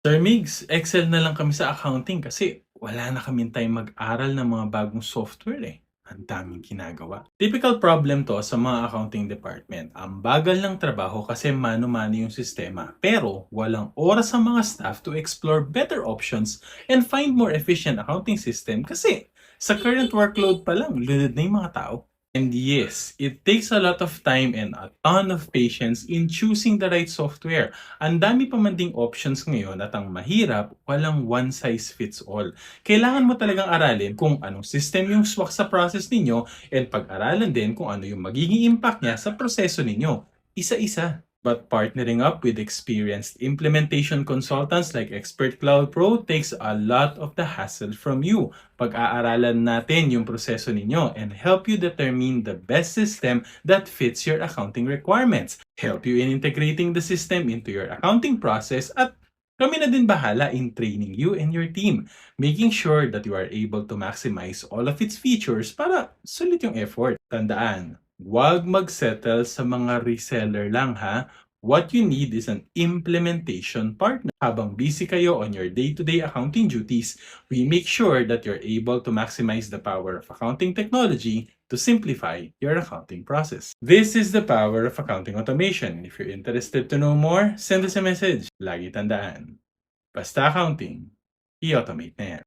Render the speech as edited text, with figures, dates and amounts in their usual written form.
Sir Migs, Excel na lang kami sa accounting kasi wala na kaming time mag-aral ng mga bagong software eh. Ang daming ginagawa. Typical problem to sa mga accounting department. Ang bagal ng trabaho kasi mano-mano yung sistema. Pero walang oras sa mga staff to explore better options and find more efficient accounting system kasi sa current workload pa lang, lunod na yung mga tao. And yes, it takes a lot of time and a ton of patience in choosing the right software. Ang dami pa man ding options ngayon at ang mahirap, walang one size fits all. Kailangan mo talagang aralin kung anong system yung swak sa process ninyo and pag-aralan din kung ano yung magiging impact niya sa proseso ninyo. Isa-isa. But partnering up with experienced implementation consultants like Expert Cloud Pro takes a lot of the hassle from you. Pag-aaralan natin yung proseso ninyo and help you determine the best system that fits your accounting requirements. Help you in integrating the system into your accounting process at kami na din bahala in training you and your team, making sure that you are able to maximize all of its features para sulit yung effort. Tandaan, huwag mag-settle sa mga reseller lang ha. What you need is an implementation partner. Habang busy kayo on your day-to-day accounting duties, we make sure that you're able to maximize the power of accounting technology to simplify your accounting process. This is the power of accounting automation. If you're interested to know more, send us a message. Lagi tandaan, basta accounting, i-automate na yan.